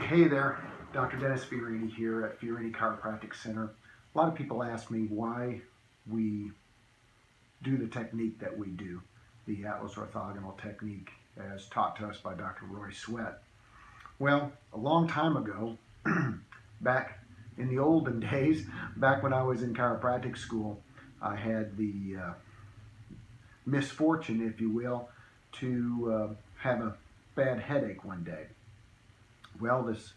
Hey there, Dr. Dennis Fiorini here at Fiorini Chiropractic Center. A lot of people ask me why we do the technique that we do, the Atlas orthogonal technique as taught to us by Dr. Roy Sweat. Well, a long time ago, back in the olden days, back when I was in chiropractic school, I had the misfortune, if you will, to have a bad headache one day. Well, this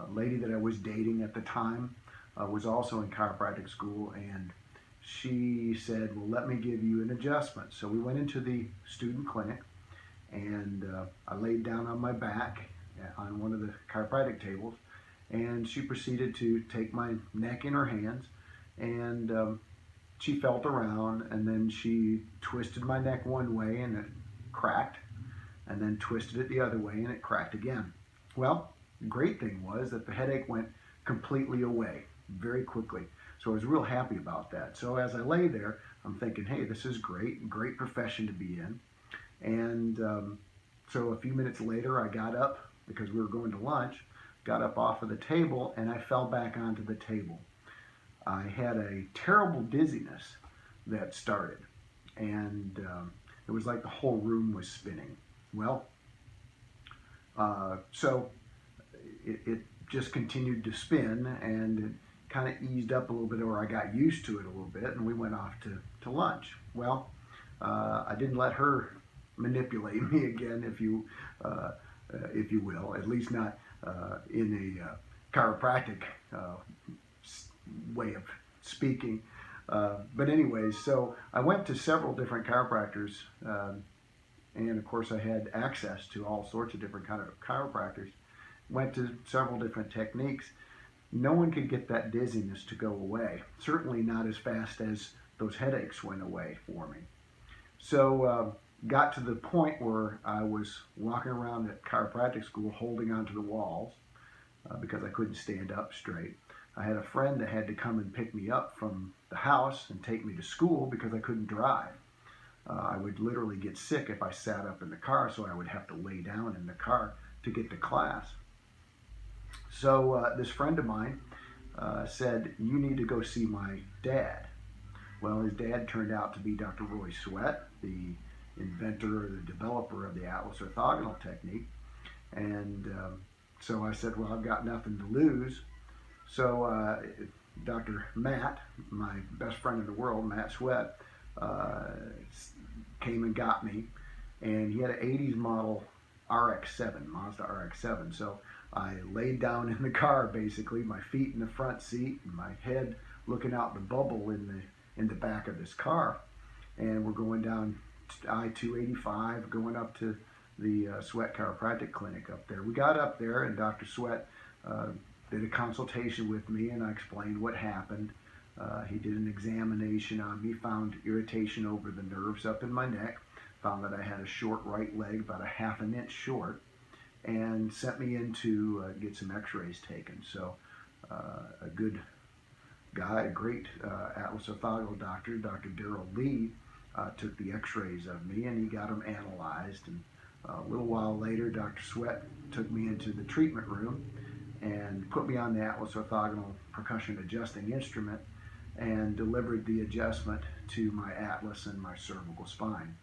lady that I was dating at the time was also in chiropractic school, and she said, well, let me give you an adjustment. So we went into the student clinic, and I laid down on my back on one of the chiropractic tables, and she proceeded to take my neck in her hands, and she felt around, and then she twisted my neck one way and it cracked, and then twisted it the other way and it cracked again. Well, the great thing was that the headache went completely away very quickly. So I was real happy about that. So as I lay there, I'm thinking, hey, this is great profession to be in. And so a few minutes later, I got up because we were going to lunch, got up off of the table, and I fell back onto the table. I had a terrible dizziness that started, and it was like the whole room was spinning. Well, so it just continued to spin, and it kind of eased up a little bit, or I got used to it a little bit, and we went off to lunch. Well, I didn't let her manipulate me again, if you will, at least not in a chiropractic way of speaking. But anyways, so I went to several different chiropractors, and of course I had access to all sorts of different kind of chiropractors. Went to several different techniques. No one could get that dizziness to go away. Certainly not as fast as those headaches went away for me. So got to the point where I was walking around at chiropractic school holding onto the walls because I couldn't stand up straight. I had a friend that had to come and pick me up from the house and take me to school because I couldn't drive. I would literally get sick if I sat up in the car, so I would have to lay down in the car to get to class. So this friend of mine said, you need to go see my dad. Well, his dad turned out to be Dr. Roy Sweat, the inventor or the developer of the Atlas orthogonal technique. And so I said, well, I've got nothing to lose. So Dr. Matt, my best friend in the world, Matt Sweat, came and got me. And he had an 80s model RX-7, Mazda RX-7. So I laid down in the car, basically, my feet in the front seat and my head looking out the bubble in the back of this car. And we're going down I-285, going up to the Sweat Chiropractic Clinic up there. We got up there, and Dr. Sweat did a consultation with me, and I explained what happened. He did an examination on me, found irritation over the nerves up in my neck, found that I had a short right leg, about a ½ an inch short, and sent me in to get some x-rays taken. So a good guy, a great Atlas orthogonal doctor, Dr. Darrell Lee, took the x-rays of me, and he got them analyzed. And a little while later, Dr. Sweat took me into the treatment room and put me on the Atlas orthogonal percussion adjusting instrument and delivered the adjustment to my atlas and my cervical spine.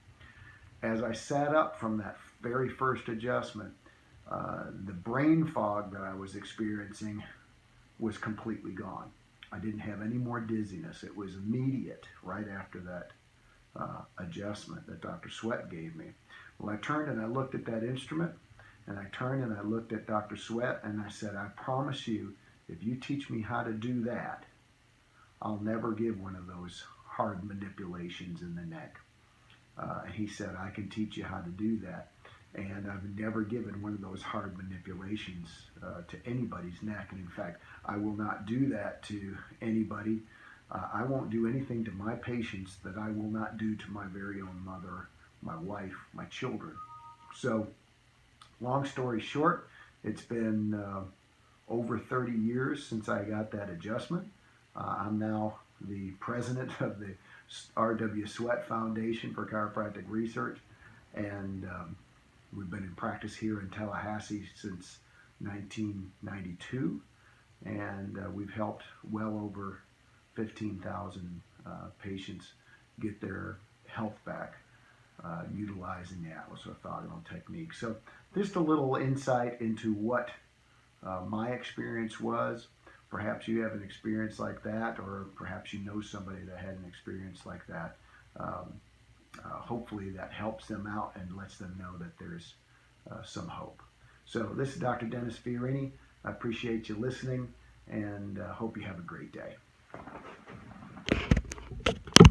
As I sat up from that very first adjustment, the brain fog that I was experiencing was completely gone. I didn't have any more dizziness. It was immediate right after that adjustment that Dr. Sweat gave me. Well, I turned and I looked at that instrument, and I turned and I looked at Dr. Sweat, and I said, I promise you, if you teach me how to do that, I'll never give one of those hard manipulations in the neck. And he said, I can teach you how to do that. And I've never given one of those hard manipulations to anybody's neck. And in fact, I will not do that to anybody. I won't do anything to my patients that I will not do to my very own mother, my wife, my children. So, long story short, it's been over 30 years since I got that adjustment. I'm now the president of the R.W. Sweat Foundation for Chiropractic Research, and we've been in practice here in Tallahassee since 1992, and we've helped well over 15,000 patients get their health back utilizing the Atlas orthogonal technique. So just a little insight into what my experience was. Perhaps you have an experience like that, or perhaps you know somebody that had an experience like that. Hopefully that helps them out and lets them know that there's some hope. So this is Dr. Dennis Fiorini. I appreciate you listening, and hope you have a great day.